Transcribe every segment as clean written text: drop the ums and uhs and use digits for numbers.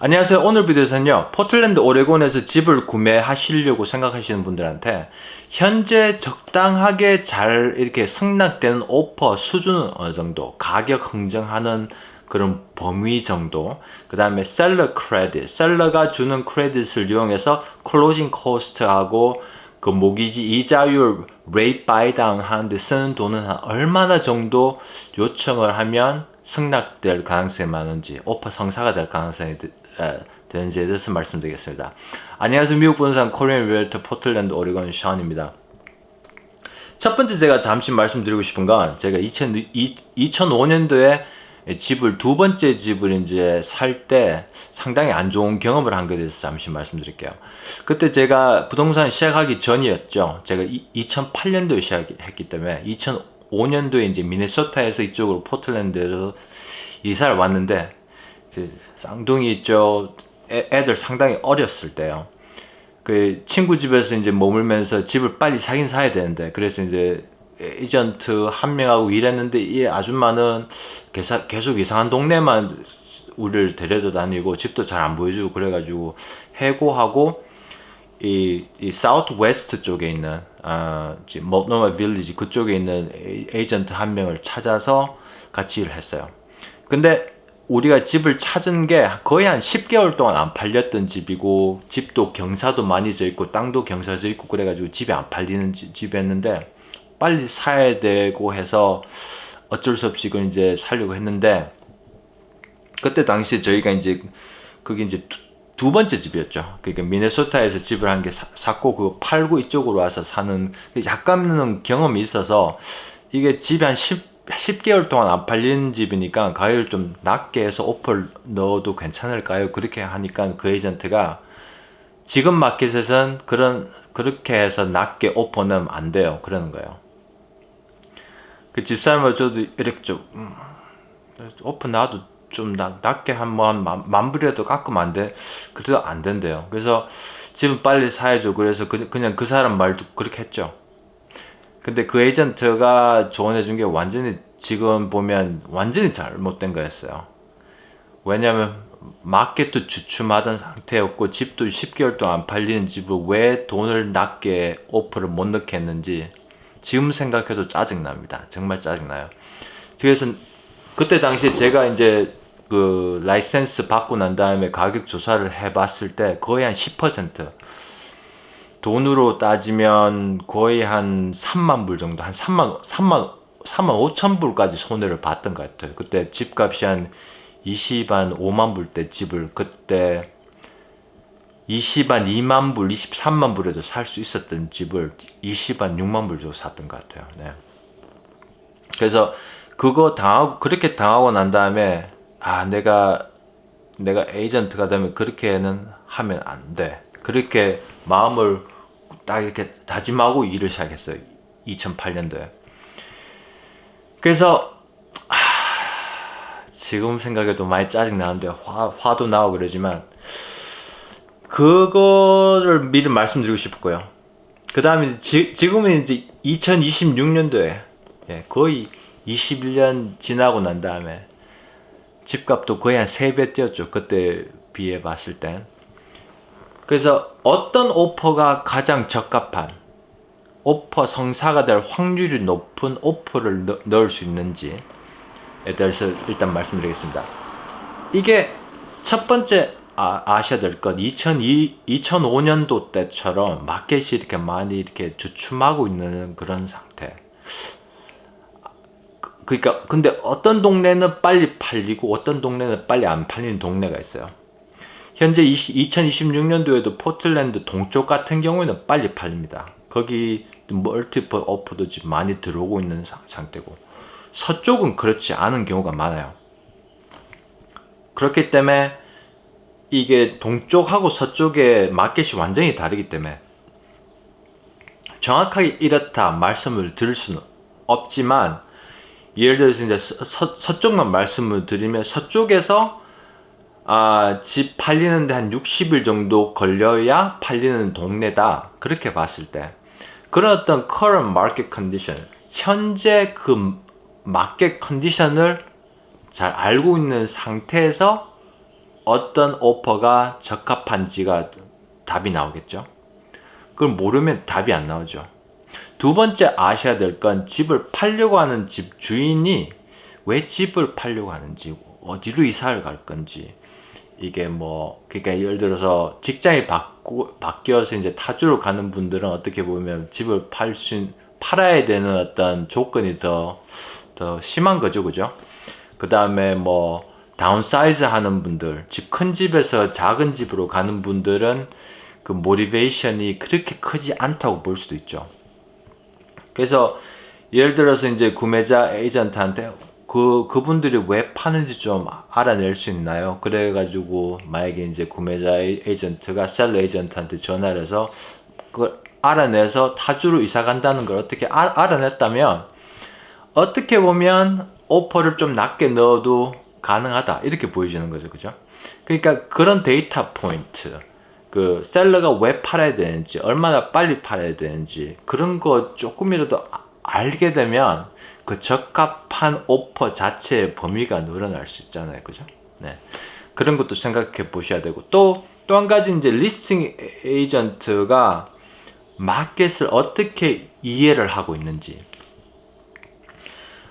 안녕하세요. 오늘 비디오에서는요, 포틀랜드 오레곤에서 집을 구매하시려고 생각하시는 분들한테 현재 적당하게 잘 이렇게 승낙되는 오퍼 수준은 어느 정도, 가격 흥정하는 그런 범위 정도, 그 다음에 셀러 크레딧, 셀러가 주는 크레딧을 이용해서 클로징 코스트하고 그 모기지 이자율 레이트 바이다운 하는데 쓰는 돈은 한 얼마나 정도 요청을 하면 승낙될 가능성이 많은지, 오퍼 성사가 될 가능성이 되는지에 대해서 말씀드리겠습니다. 안녕하세요. 미국 부동산 코리안 리얼터 포틀랜드 오레곤 션입니다. 첫 번째 제가 잠시 말씀드리고 싶은 건 제가 2005년도에 집을 두 번째 집을 이제 살 때 상당히 안 좋은 경험을 한 것에 대해서 잠시 말씀드릴게요. 그때 제가 부동산 시작하기 전이었죠. 제가 2008년도에 시작했기 때문에 2005년도에 이제 미네소타에서 이쪽으로 포틀랜드로 이사를 왔는데 이제 쌍둥이 있죠. 애들 상당히 어렸을 때요. 그 친구 집에서 이제 머물면서 집을 빨리 사긴 사야 되는데, 그래서 이제 에이전트 한 명하고 일했는데 이 아줌마는 계속 이상한 동네만 우리를 데려다 다니고 집도 잘 안 보여주고 그래가지고 해고하고 이 사우트 웨스트 쪽에 있는 멀티노마 빌리지 그쪽에 있는 에이전트 한 명을 찾아서 같이 일을 했어요. 근데 우리가 집을 찾은 게 거의 한 10개월 동안 안 팔렸던 집이고, 집도 경사도 많이 져 있고 땅도 경사져 있고 그래가지고 집이 안 팔리는 집이었는데, 빨리 사야 되고 해서 어쩔 수 없이 그걸 이제 살려고 했는데, 그때 당시에 저희가 이제 그게 이제 두 번째 집이었죠. 그러니까 미네소타에서 집을 한 개 샀고 그거 팔고 이쪽으로 와서 사는 약간은 경험이 있어서, 이게 집이 한 10개월 동안 안 팔린 집이니까 가격을 좀 낮게 해서 오퍼를 넣어도 괜찮을까요? 그렇게 하니까 그 에이전트가 지금 마켓에선 그렇게 해서 낮게 오퍼 넣으면 안 돼요. 그러는 거예요. 그 집사람은 저도 이렇게 좀 오퍼 놔도 좀 낮게 한 만 불이라도 깎으면 안 돼. 그래도 안 된대요. 그래서 집은 빨리 사야죠. 그래서 그냥 그 사람 말도 그렇게 했죠. 근데 그 에이전트가 조언해 준 게 완전히 지금 보면 완전히 잘못된 거였어요. 왜냐면 마켓도 주춤하던 상태였고 집도 10개월 동안 안 팔리는 집을 왜 돈을 낮게 오퍼를 못 넣게 했는지 지금 생각해도 짜증납니다. 정말 짜증나요. 그래서 그때 당시에 제가 이제 그 라이센스 받고 난 다음에 가격 조사를 해봤을 때 거의 한 10%, 돈으로 따지면 거의 한 3만 불 정도, 한 3만 5천 불까지 손해를 봤던 것 같아요. 그때 집값이 한 20한 5만 불 때 집을 그때 20한 2만 불, 23만 불에도 살 수 있었던 집을 20한 6만 불 주고 샀던 것 같아요. 네. 그래서 그렇게 당하고 난 다음에 내가 에이전트가 되면 그렇게는 하면 안 돼. 그렇게 마음을 딱 이렇게 다짐하고 일을 시작했어요. 2008년도에. 그래서 지금 생각해도 많이 짜증나는데 화도 나고 그러지만 그거를 미리 말씀드리고 싶고요. 그 다음에 지금은 이제 2026년도에 거의 21년 지나고 난 다음에 집값도 거의 한 3배 뛰었죠. 그때 비해 봤을 땐. 그래서 어떤 오퍼가 가장 적합한 오퍼 성사가 될 확률이 높은 오퍼를 넣을 수 있는지에 대해서 일단 말씀드리겠습니다. 이게 첫 번째 아셔야 될 것, 2005년도 때처럼 마켓이 이렇게 많이 이렇게 주춤하고 있는 그런 상태. 그러니까 근데 어떤 동네는 빨리 팔리고 어떤 동네는 빨리 안 팔리는 동네가 있어요. 현재 2026년도에도 포틀랜드 동쪽 같은 경우에는 빨리 팔립니다. 거기 멀티플 오퍼도 지금 많이 들어오고 있는 상태고, 서쪽은 그렇지 않은 경우가 많아요. 그렇기 때문에 이게 동쪽하고 서쪽의 마켓이 완전히 다르기 때문에 정확하게 이렇다 말씀을 드릴 수는 없지만, 예를 들어서 이제 서쪽만 말씀을 드리면 서쪽에서 집 팔리는데 한 60일 정도 걸려야 팔리는 동네다. 그렇게 봤을 때 그런 어떤 current market condition, 현재 그 마켓 컨디션을 잘 알고 있는 상태에서 어떤 오퍼가 적합한지가 답이 나오겠죠. 그걸 모르면 답이 안 나오죠. 두 번째 아셔야 될 건 집을 팔려고 하는 집 주인이 왜 집을 팔려고 하는지, 어디로 이사를 갈 건지, 이게 뭐, 그러니까 예를 들어서 직장이 바뀌어서 이제 타주로 가는 분들은 어떻게 보면 집을 팔아야 되는 어떤 조건이 더 심한 거죠. 그죠? 그 다음에 뭐, 다운사이즈 하는 분들, 큰 집에서 작은 집으로 가는 분들은 그 모티베이션이 그렇게 크지 않다고 볼 수도 있죠. 그래서 예를 들어서 이제 구매자 에이전트한테 그분들이 왜 파는지 좀 알아낼 수 있나요? 그래가지고 만약에 이제 구매자 에이전트가 셀러 에이전트한테 전화를 해서 그걸 알아내서 타주로 이사 간다는 걸 어떻게 알아냈다면 어떻게 보면 오퍼를 좀 낮게 넣어도 가능하다 이렇게 보여지는 거죠. 그죠? 그러니까 그런 데이터 포인트, 그 셀러가 왜 팔아야 되는지, 얼마나 빨리 팔아야 되는지 그런 거 조금이라도 알게 되면 그 적합한 오퍼 자체의 범위가 늘어날 수 있잖아요. 그죠? 네. 그런 것도 생각해 보셔야 되고, 또 한 가지 이제 리스팅 에이전트가 마켓을 어떻게 이해를 하고 있는지.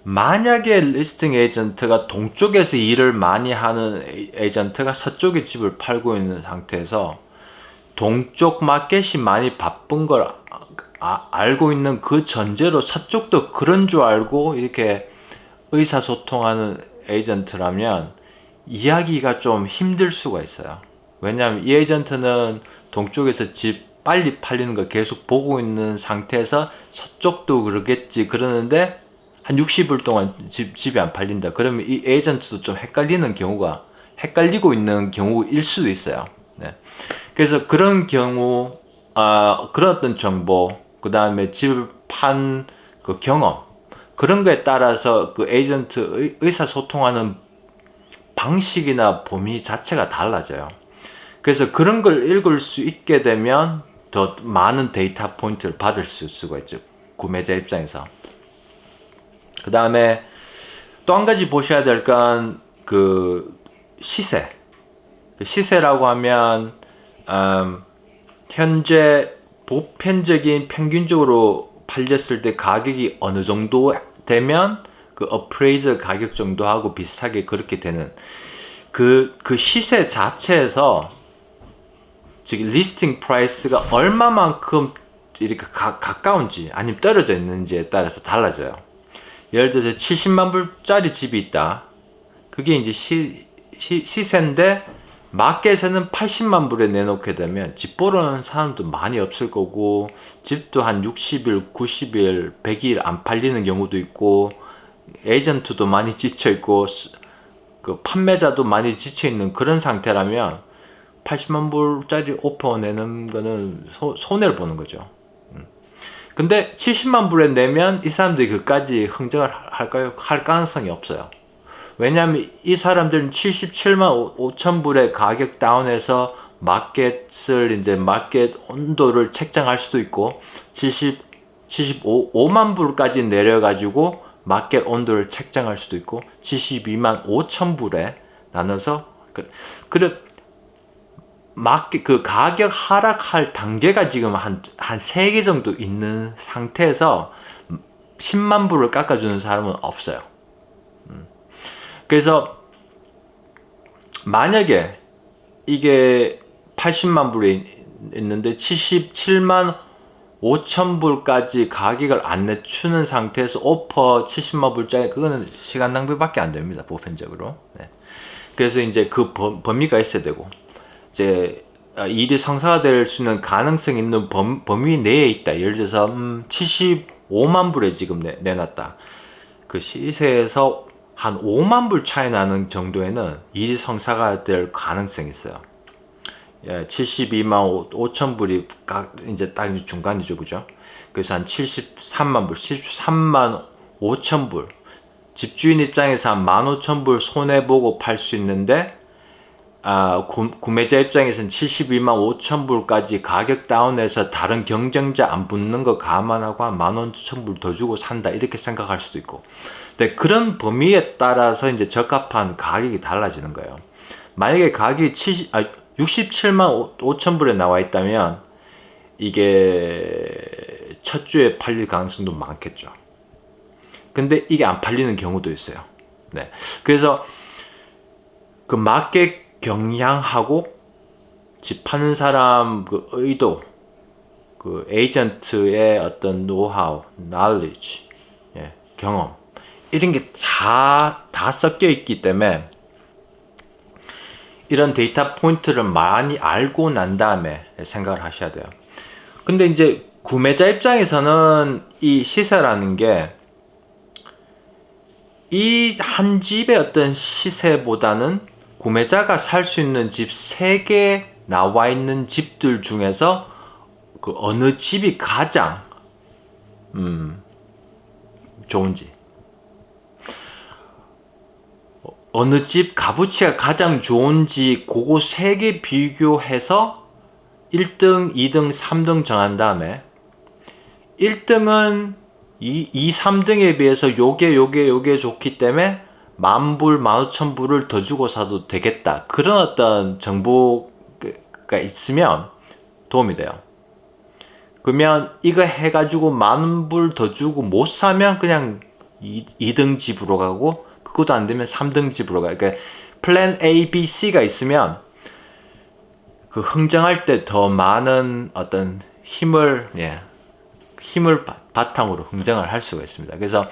만약에 리스팅 에이전트가 동쪽에서 일을 많이 하는 에이전트가 서쪽에 집을 팔고 있는 상태에서 동쪽 마켓이 많이 바쁜 걸 알고 있는 그 전제로 서쪽도 그런 줄 알고 이렇게 의사소통하는 에이전트라면 이야기가 좀 힘들 수가 있어요. 왜냐하면 이 에이전트는 동쪽에서 집 빨리 팔리는 거 계속 보고 있는 상태에서 서쪽도 그러겠지 그러는데 한 60일 동안 집이 안 팔린다. 그러면 이 에이전트도 좀 헷갈리고 있는 경우일 수도 있어요. 네. 그래서 그런 경우, 그런 어떤 정보, 그 다음에 집을 판 그 경험, 그런 거에 따라서 그 에이전트 의사소통하는 방식이나 범위 자체가 달라져요. 그래서 그런 걸 읽을 수 있게 되면 더 많은 데이터 포인트를 받을 수가 있죠. 구매자 입장에서. 그 다음에 또 한 가지 보셔야 될 건 그 시세. 시세라고 하면 현재 보편적인 평균적으로 팔렸을 때 가격이 어느 정도 되면 그 어프레이저 가격 정도하고 비슷하게 그렇게 되는 그 시세 자체에서 즉 리스팅 프라이스가 얼마만큼 이렇게 가까운지 아니면 떨어져 있는지에 따라서 달라져요. 예를 들어서 70만 불짜리 집이 있다. 그게 이제 시세인데 마켓에는 80만 불에 내놓게 되면 집 보러 오는 사람도 많이 없을 거고 집도 한 60일, 90일, 100일 안 팔리는 경우도 있고 에이전트도 많이 지쳐 있고 그 판매자도 많이 지쳐 있는 그런 상태라면 80만 불짜리 오퍼 내는 거는 손해를 보는 거죠. 근데 70만 불에 내면 이 사람들이 그까지 흥정을 할까요? 할 가능성이 없어요. 왜냐하면 이 사람들은 77만 5천 불의 가격 다운해서 마켓을 이제 마켓 온도를 책정할 수도 있고 75만 불까지 내려가지고 마켓 온도를 책정할 수도 있고 72만 5천 불에 나눠서 마켓 그 가격 하락할 단계가 지금 한 3개 정도 있는 상태에서 10만 불을 깎아주는 사람은 없어요. 그래서 만약에 이게 80만 불이 있는데 77만 5천 불까지 가격을 안 내추는 상태에서 오퍼 70만 불짜리 그거는 시간 낭비밖에 안 됩니다. 보편적으로. 네. 그래서 이제 그 범위가 있어야 되고 이제 일이 성사가 될 수 있는 가능성이 있는 범위 내에 있다. 예를 들어서 75만 불에 지금 내놨다. 그 시세에서 한 5만 불 차이 나는 정도에는 일이 성사가 될 가능성이 있어요. 72만 5천 불이 이제 딱 중간이죠, 그죠? 그래서 한 73만 불, 73만 5천 불. 집주인 입장에서 한 15,000불 손해보고 팔 수 있는데, 구매자 입장에서는 72만 5천 불까지 가격 다운해서 다른 경쟁자 안 붙는 거 감안하고 한 15,000불 더 주고 산다 이렇게 생각할 수도 있고, 근데 그런 범위에 따라서 이제 적합한 가격이 달라지는 거예요. 만약에 가격이 67만 5천 불에 나와 있다면 이게 첫 주에 팔릴 가능성도 많겠죠. 근데 이게 안 팔리는 경우도 있어요. 네. 그래서 그 마켓 경향하고 집 파는 사람 그 의도, 그 에이전트의 어떤 노하우, knowledge, 예, 경험 이런 게 다 섞여 있기 때문에 이런 데이터 포인트를 많이 알고 난 다음에 생각을 하셔야 돼요. 근데 이제 구매자 입장에서는 이 시세라는 게 이 한 집의 어떤 시세보다는 구매자가 살 수 있는 집 3개 나와 있는 집들 중에서 그 어느 집이 가장 좋은지, 어느 집 값어치가 가장 좋은지 그거 3개 비교해서 1등, 2등, 3등 정한 다음에 1등은 2, 3등에 비해서 요게 좋기 때문에 10,000불, 15,000불을 더 주고 사도 되겠다. 그런 어떤 정보가 있으면 도움이 돼요. 그러면 이거 해가지고 10,000불 더 주고 못 사면 그냥 2등 집으로 가고 그것도 안 되면 3등 집으로 가요. 그러니까 플랜 A, B, C가 있으면 그 흥정할 때 더 많은 어떤 힘을 바탕으로 흥정을 할 수가 있습니다. 그래서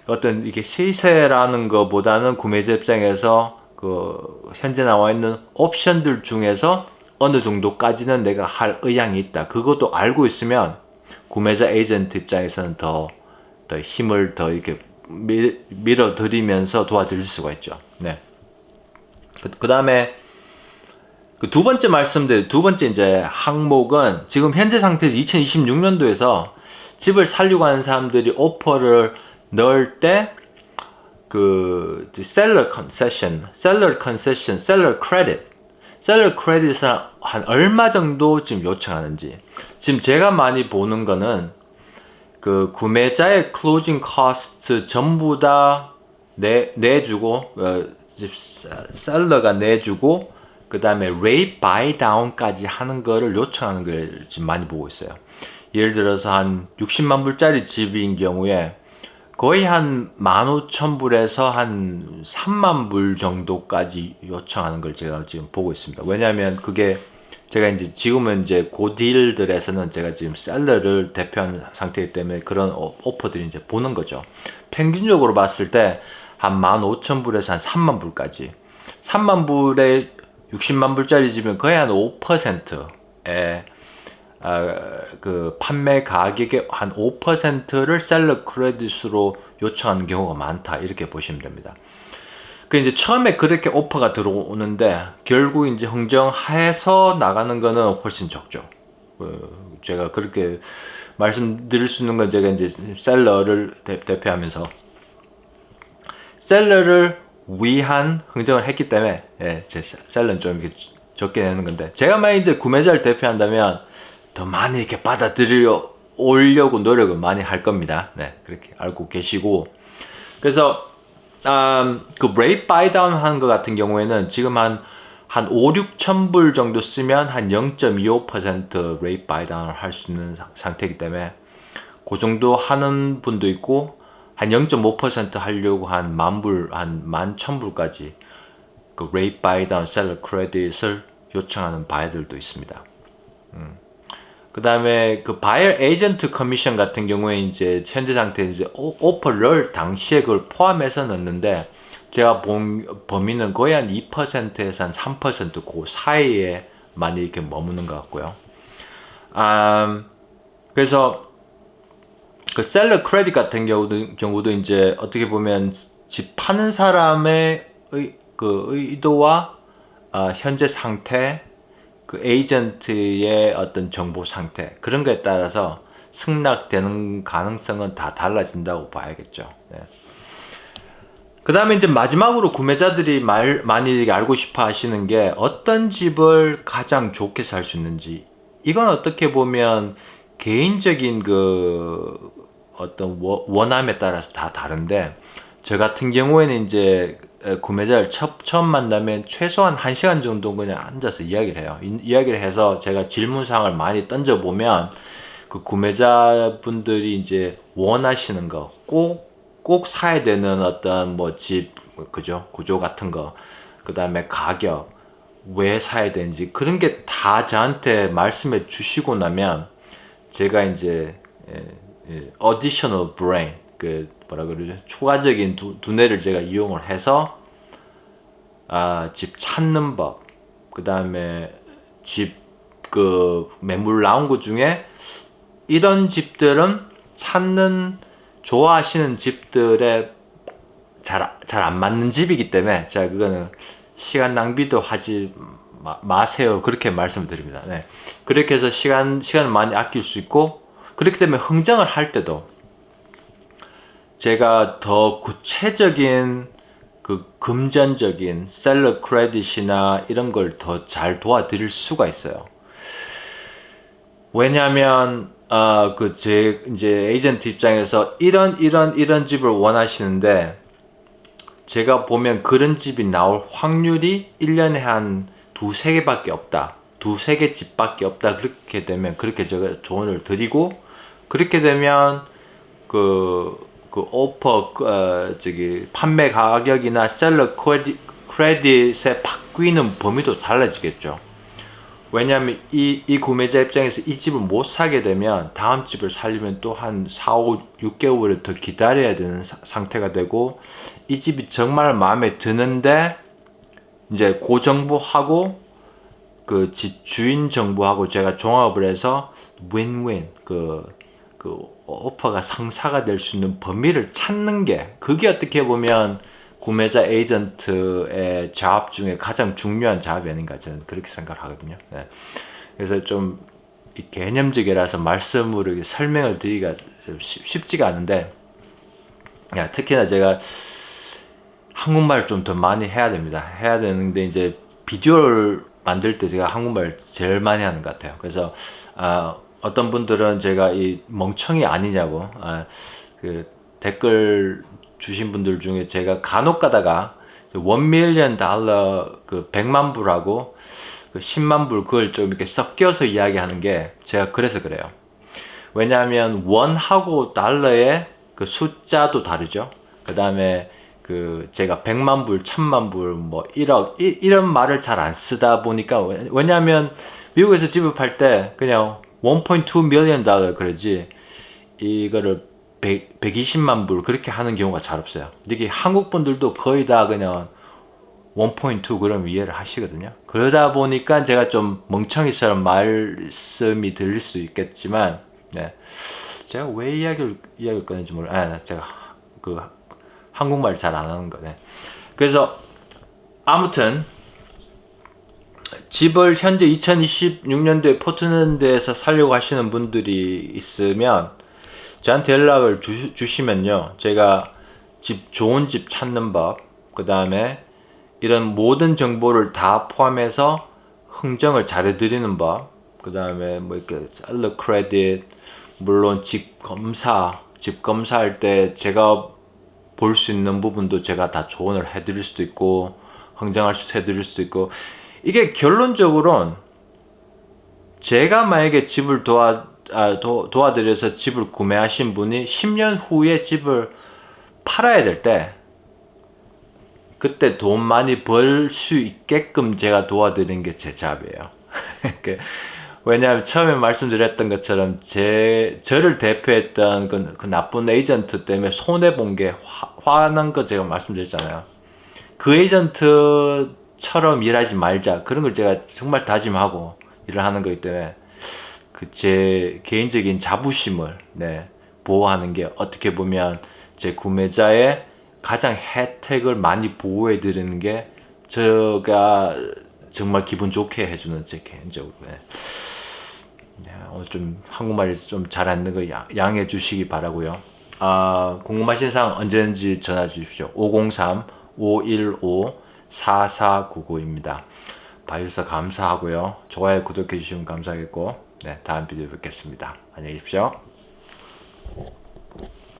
어떤 이게 시세라는 것보다는 구매자 입장에서 그 현재 나와 있는 옵션들 중에서 어느 정도까지는 내가 할 의향이 있다. 그것도 알고 있으면 구매자 에이전트 입장에서는 더 힘을 더 이렇게 밀어드리면서 도와드릴 수가 있죠. 네. 그 다음에 그 두 번째 말씀드린 두 번째 이제 항목은 지금 현재 상태에서 2026년도에서 집을 살려고 하는 사람들이 오퍼를 넣을 때 그 셀러 컨세션, 셀러 크레딧을 한 얼마 정도 지금 요청하는지. 지금 제가 많이 보는 거는 그 구매자의 클로징 코스트 전부 다 내주고 셀러가 내주고 그 다음에 rate buy down까지 하는 거를 요청하는 걸 지금 많이 보고 있어요. 예를 들어서 한 60만 불짜리 집인 경우에 거의 한 15,000불에서 한 3만 불 정도까지 요청하는 걸 제가 지금 보고 있습니다. 왜냐하면 그게 제가 이제 지금은 이제 고딜들에서는 제가 지금 셀러를 대표하는 상태이기 때문에 그런 오퍼들이 이제 보는 거죠. 평균적으로 봤을 때 한 15,000불에서 한 3만 불까지. 3만 불에 60만 불짜리 집은 거의 한 5%의 그 판매 가격의 한 5%를 셀러 크레딧으로 요청하는 경우가 많다, 이렇게 보시면 됩니다. 그 이제 처음에 그렇게 오퍼가 들어오는데 결국 이제 흥정해서 나가는 거는 훨씬 적죠. 제가 그렇게 말씀드릴 수 있는 건 제가 이제 셀러를 대표하면서 셀러를 위한 흥정을 했기 때문에 제 셀러는 좀 이렇게 적게 내는 건데, 제가 만약 이제 구매자를 대표한다면 더 많이 이렇게 받아들여 오려고 노력을 많이 할 겁니다. 네, 그렇게 알고 계시고. 그래서 그 rate buy down 하는 것 같은 경우에는 지금 한 5, 6천 불 정도 쓰면 한 0.25% rate buy down을 할 수 있는 상태이기 때문에 그 정도 하는 분도 있고, 한 0.5% 하려고 한 10,000불, 한 11,000불까지 그 rate buy down seller credit을 요청하는 바이들도 있습니다. 그 다음에 그 바이어 에이전트 커미션 같은 경우에 이제 현재 상태에 이제 오퍼를 당시에 그걸 포함해서 넣는데, 제가 본 범위는 거의 한 2%에서 한 3% 그 사이에 많이 이렇게 머무는 것 같고요. 그래서 그 셀러 크레딧 같은 경우도 이제 어떻게 보면 집 파는 사람의 그 의도와 현재 상태, 그 에이전트의 어떤 정보 상태, 그런 거에 따라서 승낙되는 가능성은 다 달라진다고 봐야겠죠. 네. 그 다음에 이제 마지막으로 구매자들이 많이 알고 싶어 하시는 게 어떤 집을 가장 좋게 살 수 있는지. 이건 어떻게 보면 개인적인 그 어떤 원함에 따라서 다 다른데, 저 같은 경우에는 이제 구매자를 처음 만나면 최소한 1시간 정도 그냥 앉아서 이야기를 해요. 이야기를 해서 제가 질문사항을 많이 던져보면 그 구매자분들이 이제 원하시는 거, 꼭 사야 되는 어떤 뭐 집, 그죠? 구조 같은 거, 그 다음에 가격, 왜 사야 되는지 그런 게 다 저한테 말씀해 주시고 나면 제가 이제 additional brain, 그 뭐라 그러죠? 추가적인 두뇌를 제가 이용을 해서 집 찾는 법, 그 다음에 집 그 매물 나온 것 중에 이런 집들은 좋아하시는 집들에 잘 안 맞는 집이기 때문에 제가 그거는 시간 낭비도 하지 마세요. 그렇게 말씀드립니다. 네. 그렇게 해서 시간을 많이 아낄 수 있고, 그렇기 때문에 흥정을 할 때도 제가 더 구체적인 그 금전적인 셀러 크레딧이나 이런 걸 더 잘 도와드릴 수가 있어요. 왜냐하면 제 이제 에이전트 입장에서 이런 집을 원하시는데 제가 보면 그런 집이 나올 확률이 1년에 한 두세 개밖에 없다. 두세 개 집밖에 없다. 그렇게 되면 그렇게 제가 조언을 드리고, 그렇게 되면 오퍼 판매 가격이나 셀러 크레딧에 바뀌는 범위도 달라지겠죠. 왜냐하면 이 구매자 입장에서 이 집을 못 사게 되면 다음 집을 살려면 또 한 4, 5, 6개월을 더 기다려야 되는 상태가 되고, 이 집이 정말 마음에 드는데 이제 그 정보하고 그 집 주인 정보하고 제가 종합을 해서 윈윈 그 오퍼가 성사가 될 수 있는 범위를 찾는 게, 그게 어떻게 보면 구매자 에이전트의 작업 중에 가장 중요한 작업이 아닌가 저는 그렇게 생각을 하거든요. 네. 그래서 좀 개념적이라서 말씀으로 설명을 드리기가 좀 쉽지가 않은데, 특히나 제가 한국말을 좀 더 많이 해야 됩니다. 해야 되는데 이제 비디오를 만들 때 제가 한국말을 제일 많이 하는 것 같아요. 그래서 어떤 분들은 제가 이 멍청이 아니냐고 그 댓글 주신 분들 중에 제가 간혹 가다가 $1 million 그 100만 불하고 그 10만 불 그걸 좀 이렇게 섞여서 이야기하는 게 제가 그래서 그래요. 왜냐하면 원하고 달러의 그 숫자도 다르죠. 그 다음에 그 제가 100만 불, 1000만 불, 뭐 1억 이런 말을 잘 안 쓰다 보니까, 왜냐하면 미국에서 집을 팔 때 그냥 1.2 million 그러지 이거를 120만 불 그렇게 하는 경우가 잘 없어요. 이게 한국 분들도 거의 다 그냥 1.2 그럼 이해를 하시거든요. 그러다 보니까 제가 좀 멍청이처럼 말씀이 들릴 수 있겠지만, 네. 제가 왜 이야기를 꺼낸지 제가 그 한국말 잘 안 하는 거네. 그래서 아무튼 집을 현재 2026년도에 포트랜드에서 살려고 하시는 분들이 있으면 저한테 연락을 주시면요, 제가 좋은 집 찾는 법, 그 다음에 이런 모든 정보를 다 포함해서 흥정을 잘해드리는 법, 그 다음에 뭐 이렇게 셀러 크레딧, 물론 집 검사할 때 제가 볼 수 있는 부분도 제가 다 조언을 해드릴 수도 있고 해드릴 수도 있고, 이게 결론적으로는 제가 만약에 집을 도와드려서 집을 구매하신 분이 10년 후에 집을 팔아야 될 때 그때 돈 많이 벌 수 있게끔 제가 도와드리는 게 제 잡이에요. 왜냐하면 처음에 말씀드렸던 것처럼 저를 대표했던 그 나쁜 에이전트 때문에 손해본 게 화난 거 제가 말씀드렸잖아요. 그 에이전트처럼 일하지 말자, 그런 걸 제가 정말 다짐하고 일을 하는 거기 때문에 제 개인적인 자부심을 보호하는 게 어떻게 보면 제 구매자의 가장 혜택을 많이 보호해 드리는 게 제가 정말 기분 좋게 해주는 제 개인적으로. 오늘 좀 한국말이 좀 잘 안 되는 거 양해해 주시기 바라고요. 궁금하신 사항 언제든지 전화 주십시오. 503-515-4499입니다. 봐주셔서 감사하고요. 좋아요, 구독해 주시면 감사하겠고, 다음 비디오 뵙겠습니다. 안녕히 계십시오.